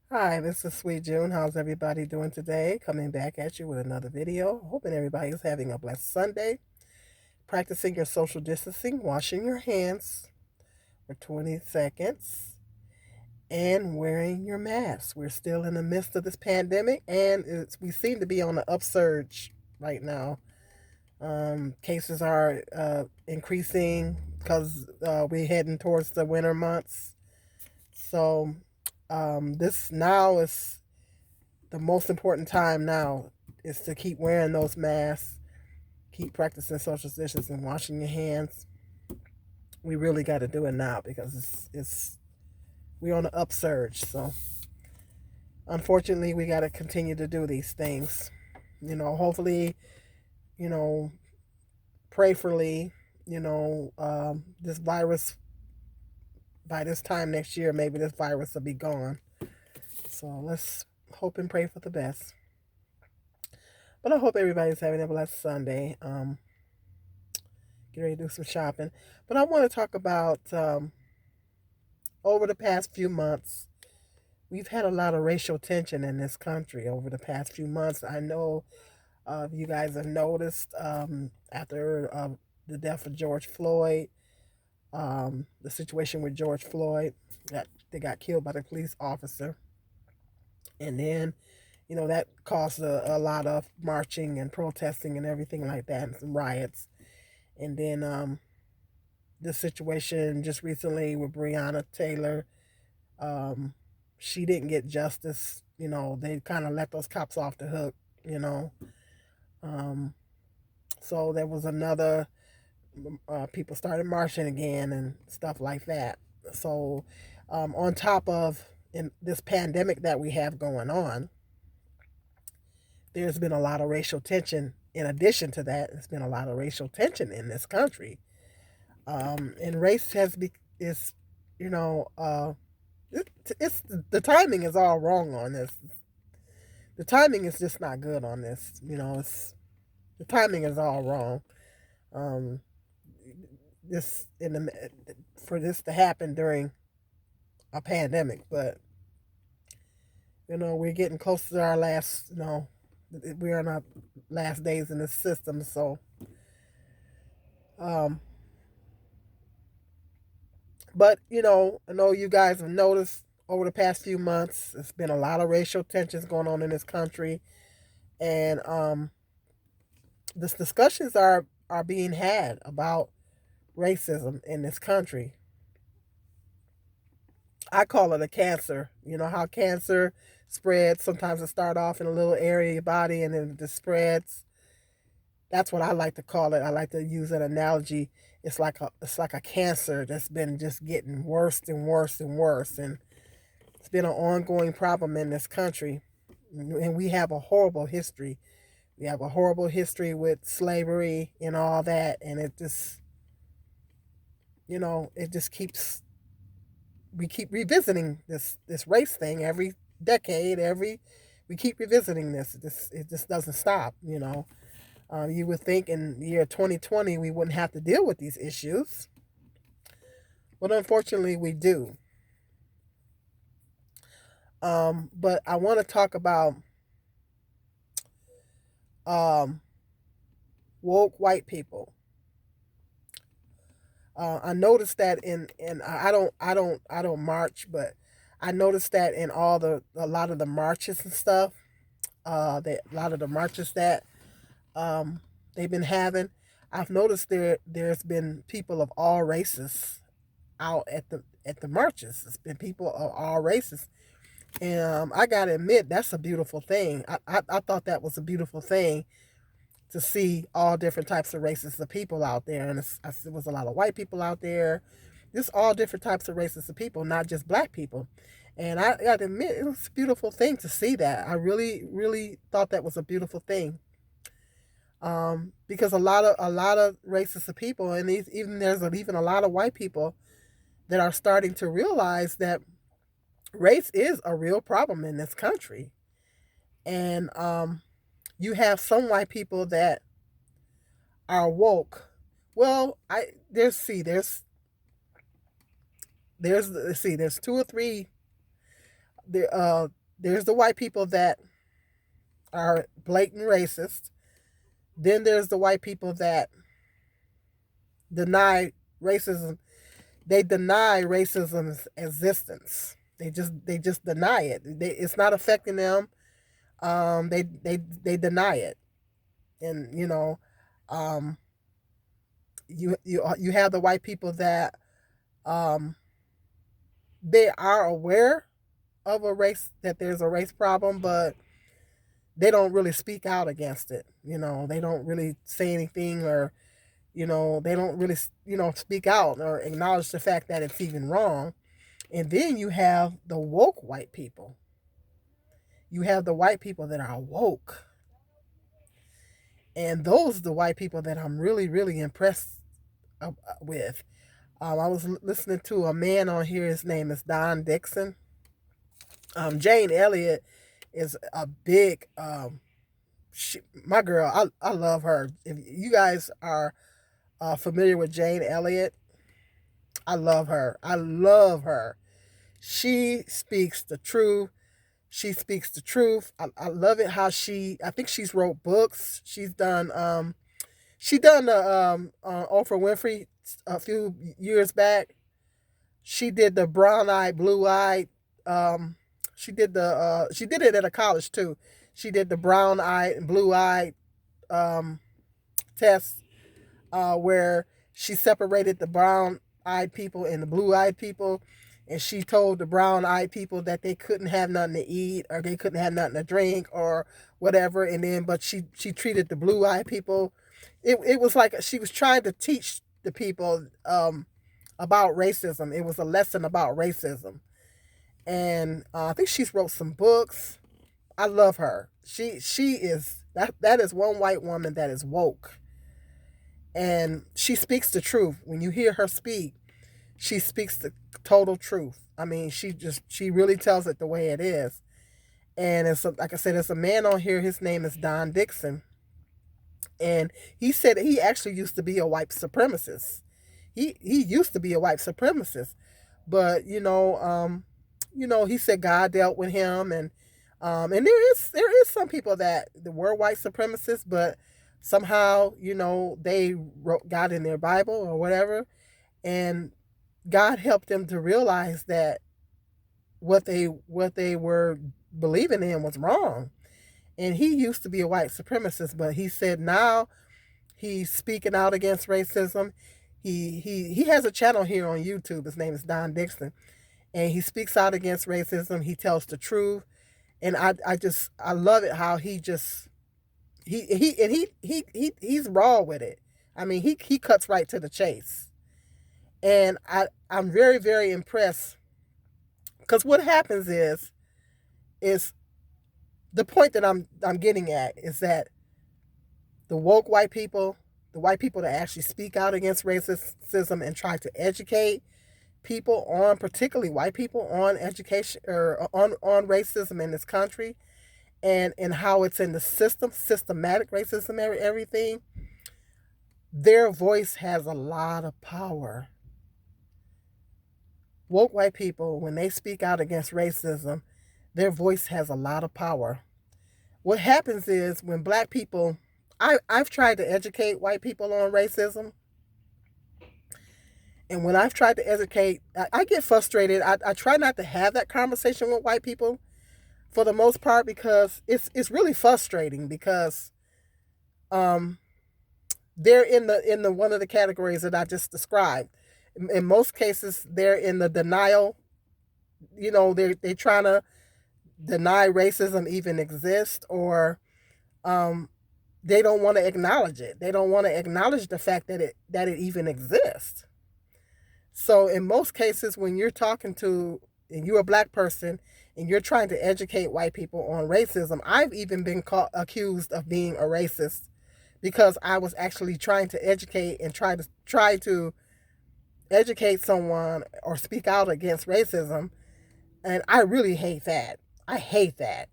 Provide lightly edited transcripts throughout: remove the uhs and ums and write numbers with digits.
Hi, this is Sweet June. How's everybody doing today? Coming back at you with another video. Hoping everybody is having a blessed Sunday. Practicing your social distancing, washing your hands for 20 seconds, and wearing your mask. We're still in the midst of this pandemic, and we seem to be on the upsurge right now. Cases are increasing because we're heading towards the winter months. So, this now is the most important time now is to keep wearing those masks, keep practicing social distancing, washing your hands. We really got to do it now because it's we're on the upsurge. So unfortunately, we got to continue to do these things. Hopefully, you know, prayerfully, this virus by this time next year, maybe this virus will be gone. So let's hope and pray for the best. But I hope everybody's having a blessed Sunday. Get ready to do some shopping. But I want to talk about over the past few months, we've had a lot of racial tension in this country over the past few months. I know you guys have noticed after the death of George Floyd, the situation with George Floyd, that they got killed by the police officer. And then, that caused a lot of marching and protesting and everything like that, and some riots. And then the situation just recently with Breonna Taylor. Um, she didn't get justice. They kind of let those cops off the hook. You know, um, so there was another. People started marching again and stuff like that. So, on top of in this pandemic that we have going on, there's been a lot of racial tension. In addition to that, there's been a lot of racial tension in this country. And race is, you know, it's the timing is all wrong on this. The timing is just not good on this. It's the timing is all wrong. Um, this in the for this to happen during a pandemic, but we're getting close to our last. We're in our last days in the system, so um, but I know you guys have noticed over the past few months, it's been a lot of racial tensions going on in this country, and this discussions are being had about racism in this country. I call it a cancer. You know how cancer spreads. Sometimes it start off in a little area of your body and then it just spreads. That's what I like to call it. I like to use an analogy. It's like a cancer that's been just getting worse and worse and worse, and it's been an ongoing problem in this country. And we have a horrible history. We have a horrible history with slavery and all that, and it just keeps we keep revisiting this race thing every decade. Every we keep revisiting this. It just doesn't stop. You would think in the year 2020 we wouldn't have to deal with these issues, but unfortunately we do. But I want to talk about um, woke white people. I noticed that in I don't march, but I noticed that in a lot of the marches and stuff. That a lot of the marches that they've been having, I've noticed there's been people of all races out at the marches. It's been people of all races, and I gotta admit that's a beautiful thing. I thought that was a beautiful thing to see all different types of races of people out there, and there was a lot of white people out there, just all different types of races of people, not just black people. And I got to admit, it was a beautiful thing to see that. I really, really thought that was a beautiful thing. Because a lot of races of people, and even a lot of white people that are starting to realize that race is a real problem in this country, and you have some white people that are woke. Well, I there's see there's two or three There's the white people that are blatant racist. Then there's the white people that deny racism. They deny racism's existence. They just deny it. It's not affecting them. They deny it. And um, you have the white people that um, they are aware of a race, that there's a race problem, but they don't really speak out against it. They don't really say anything, or they don't really speak out or acknowledge the fact that it's even wrong. And then you have the woke white people. You have the white people that are woke. And those are the white people that I'm really, really impressed with. I was listening to a man on here. His name is Don Dixon. Jane Elliott is a big, my girl. I love her. If you guys are familiar with Jane Elliott, I love her. I love her. She speaks the truth. She speaks the truth. I love it how I think she's wrote books. She done the Oprah Winfrey a few years back. She did the brown eyed, blue eyed. She did it at a college too. She did the brown eyed and blue eyed um, test, where she separated the brown eyed people and the blue eyed people. And she told the brown eyed people that they couldn't have nothing to eat, or they couldn't have nothing to drink, or whatever. And then, but she treated the blue eyed people. It was like she was trying to teach the people about racism. It was a lesson about racism. And I think she's wrote some books. I love her. She is that is one white woman that is woke, and she speaks the truth. When you hear her speak, she speaks the total truth. I mean, she really tells it the way it is. And like I said, there's a man on here. His name is Don Dixon, and he said that he actually used to be a white supremacist. He used to be a white supremacist, but he said God dealt with him, and there is some people that were white supremacists, but somehow they wrote God in their Bible or whatever, and God helped them to realize that what they were believing in was wrong. And he used to be a white supremacist, but he said now he's speaking out against racism. He has a channel here on YouTube. His name is Don Dixon, and he speaks out against racism. He tells the truth, and I love it how he's raw with it. I mean, he cuts right to the chase, and I'm very, very impressed, because what happens is the point that I'm getting at is that the woke white people, the white people that actually speak out against racism and try to educate people on, particularly white people, on education, or on racism in this country, and how it's in the system, systematic racism, everything. Their voice has a lot of power. Woke white people, when they speak out against racism, their voice has a lot of power. What happens is when black people, I've tried to educate white people on racism, and when I've tried to educate, I get frustrated. I try not to have that conversation with white people for the most part, because it's really frustrating, because um, they're in the one of the categories that I just described. In most cases, they're in the denial. They're trying to deny racism even exists, or they don't want to acknowledge it. They don't want to acknowledge the fact that it even exists. So in most cases, when you're talking to, and you're a black person, and you're trying to educate white people on racism, I've even been accused of being a racist, because I was actually trying to educate and try to educate someone or speak out against racism, and I really hate that. I hate that.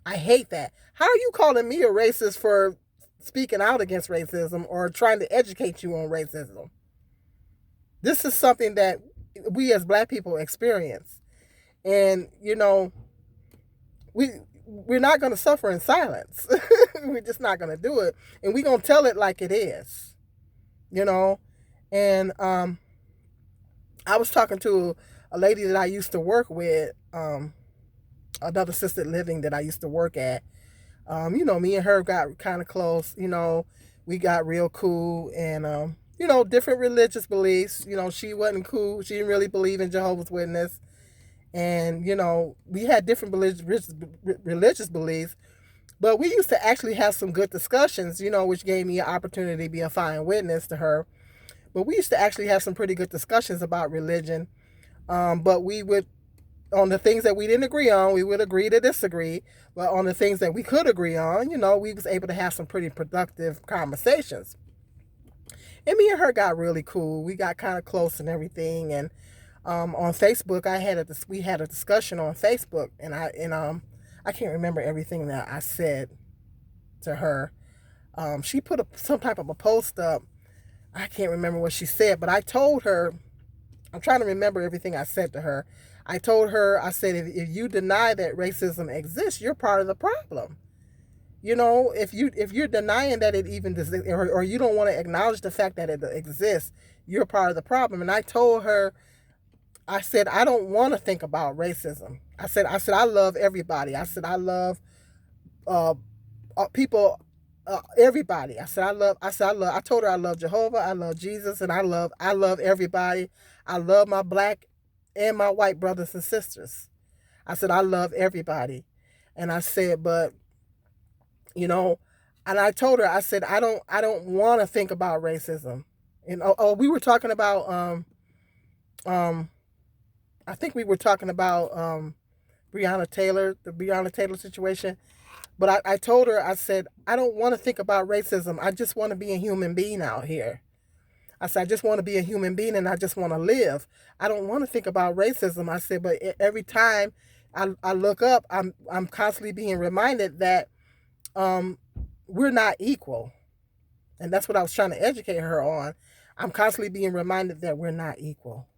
I hate that. How are you calling me a racist for speaking out against racism or trying to educate you on racism? This is something that we as black people experience. And, we we're not going to suffer in silence. We're just not going to do it, and we're going to tell it like it is, you know. And I was talking to a lady that I used to work with, another assisted living that I used to work at. Me and her got kind of close. We got real cool, and different religious beliefs. She wasn't cool. She didn't really believe in Jehovah's Witness, and we had different religious beliefs. But we used to actually have some good discussions, which gave me an opportunity to be a fine witness to her. But we used to actually have some pretty good discussions about religion. But we would, on the things that we didn't agree on, we would agree to disagree. But on the things that we could agree on, we was able to have some pretty productive conversations. And me and her got really cool. We got kind of close and everything. And on Facebook, we had a discussion on Facebook, and I can't remember everything that I said to her. She put some type of a post up. I can't remember what she said, but I told her, I'm trying to remember everything I said to her. I told her, I said, if you deny that racism exists, you're part of the problem. If you're denying that it even does, or you don't want to acknowledge the fact that it exists, you're part of the problem. And I told her, I said, I don't want to think about racism. I said, I love everybody. I said, I love people, everybody. I told her I love Jehovah, I love Jesus, and I love everybody. I love my black and my white brothers and sisters. I said, I love everybody. And I said, but, and I told her, I said, I don't want to think about racism. And we were talking about, I think we were talking about the Breonna Taylor situation. But I told her, I said, I don't want to think about racism. I just want to be a human being out here. I said, I just want to be a human being, and I just want to live. I don't want to think about racism. I said, but every time I look up, I'm constantly being reminded that we're not equal. And that's what I was trying to educate her on. I'm constantly being reminded that we're not equal.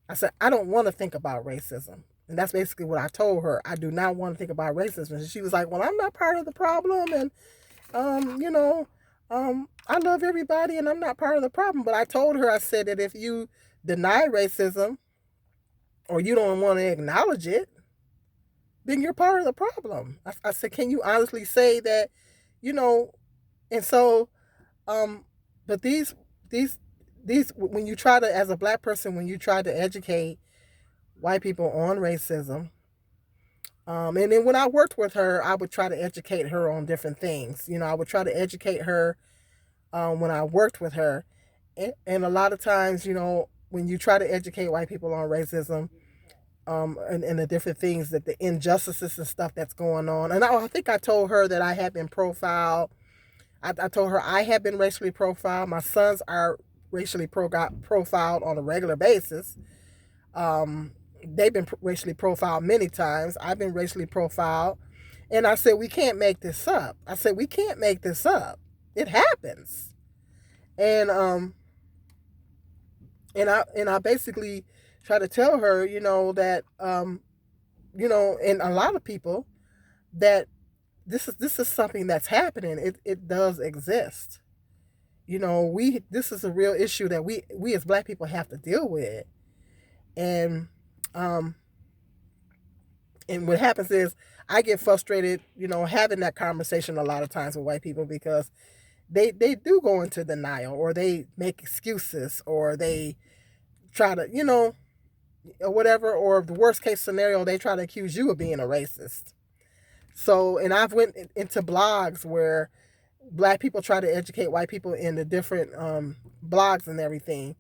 I said, I don't want to think about racism. And that's basically what I told her. I do not want to think about racism. And she was like, well, I'm not part of the problem. And, I love everybody and I'm not part of the problem. But I told her, I said that if you deny racism or you don't want to acknowledge it, then you're part of the problem. I said, can you honestly say that, and so, but these, when you try to, as a black person, when you try to educate white people on racism, and then when I worked with her, I would try to educate her on different things. I would try to educate her when I worked with her. And a lot of times, when you try to educate white people on racism, and the different things, that the injustices and stuff that's going on. And I think I told her that I had been profiled. I told her I have been racially profiled. My sons are racially profiled on a regular basis. They've been racially profiled many times. I've been racially profiled. And I said, we can't make this up. I said, we can't make this up. It happens. And I basically try to tell her, that and a lot of people, that this is something that's happening. It does exist. This is a real issue that we as black people have to deal with. And what happens is I get frustrated, having that conversation a lot of times with white people, because they do go into denial, or they make excuses, or they try to, or whatever, or the worst case scenario, they try to accuse you of being a racist. So, and I've went into blogs where black people try to educate white people in the different blogs and everything.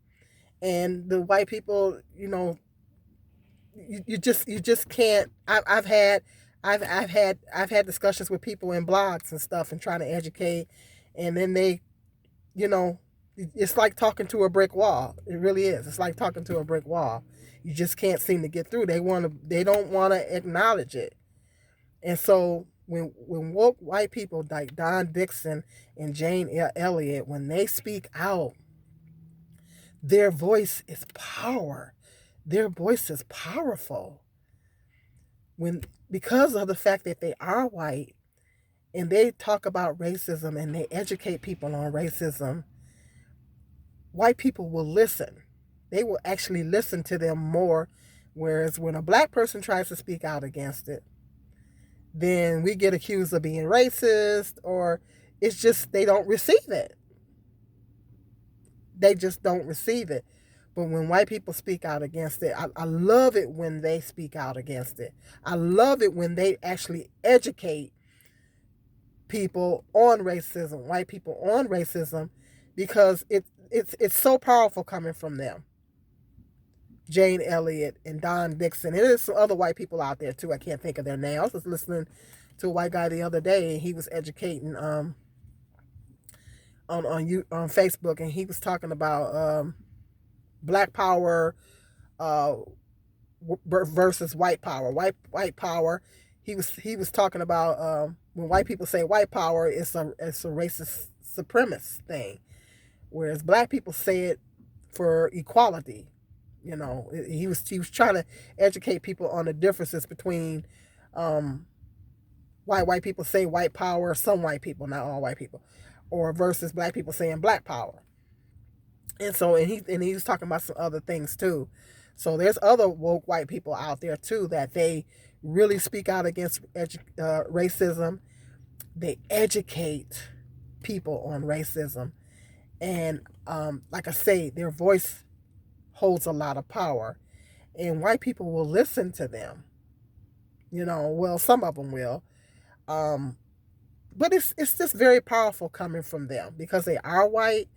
And the white people, you just can't. I've had discussions with people in blogs and stuff, and trying to educate, and then they, it's like talking to a brick wall. It really is. It's like talking to a brick wall. You just can't seem to get through. They don't want to acknowledge it. And so when woke white people like Don Dixon and Jane Elliott, when they speak out, their voice is power. Their voice is powerful. when because of the fact that they are white and they talk about racism and they educate people on racism, white people will listen. They will actually listen to them more. Whereas when a black person tries to speak out against it, then we get accused of being racist, or it's just they don't receive it. They just don't receive it. But when white people speak out against it, I love it when they speak out against it. I love it when they actually educate people on racism, white people on racism, because it's so powerful coming from them. Jane Elliott and Don Dixon. And there's some other white people out there too. I can't think of their names. I was just listening to a white guy the other day, and he was educating on Facebook, and he was talking about black power versus white power. White power. He was talking about when white people say white power, it's a racist supremacist thing, whereas black people say it for equality. He was trying to educate people on the differences between why white people say white power, some white people, not all white people, or versus black people saying black power. And he was talking about some other things too. So there's other woke white people out there too that they really speak out against racism. They educate people on racism, and like I say, their voice holds a lot of power, and white people will listen to them. Well, some of them will, but it's just very powerful coming from them because they are white.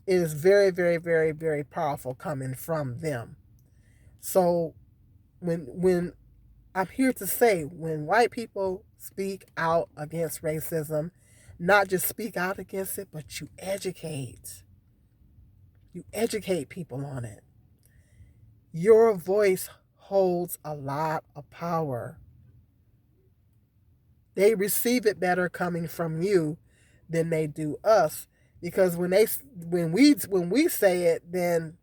It is very, very, very, very powerful coming from them. So when I'm here to say, when white people speak out against racism, not just speak out against it, but you educate. You educate people on it. Your voice holds a lot of power. They receive it better coming from you than they do us, because when we say it, then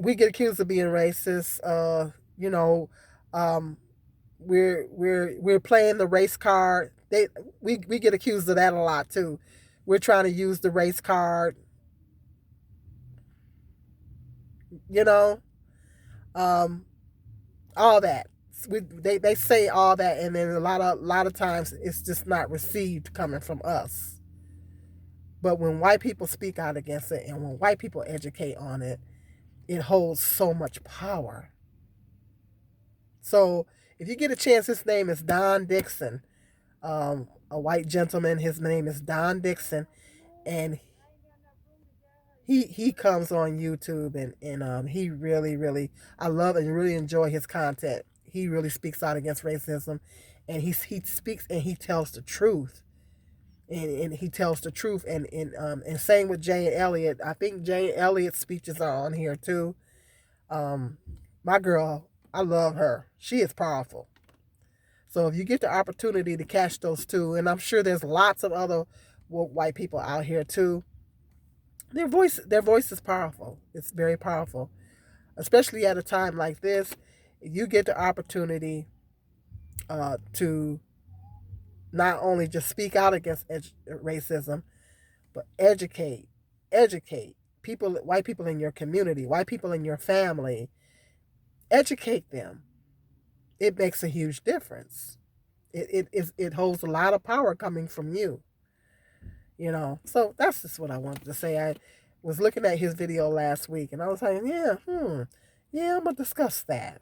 we get accused of being racist. Um, we're playing the race card. We get accused of that a lot too. We're trying to use the race card. You know, um, all that. They say all that, and then a lot of times it's just not received coming from us. But when white people speak out against it, and when white people educate on it, it holds so much power. So if you get a chance, his name is Don Dixon, a white gentleman. His name is Don Dixon, and he comes on YouTube, and he really, I love and really enjoy his content. He really speaks out against racism, and he speaks and he tells the truth. And he tells the truth, and same with Jane Elliott. I think Jane Elliott's speeches are on here too. My girl, I love her. She is powerful. So if you get the opportunity to catch those two, and I'm sure there's lots of other woke white people out here too, their voice is powerful. It's very powerful, especially at a time like this. You get the opportunity to not only just speak out against racism, but educate people, white people in your community, white people in your family. Educate them. It makes a huge difference. It holds a lot of power coming from you. So that's just what I wanted to say. I was looking at his video last week, and I was like, yeah, I'm gonna discuss that.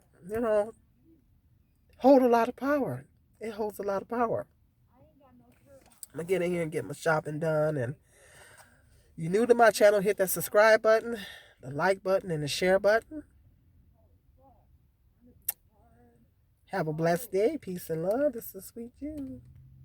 Hold a lot of power. It holds a lot of power. I'm gonna get in here and get my shopping done. And you new to my channel, hit that subscribe button, the like button, and the share button. Have a blessed day. Peace and love. This is Sweet June.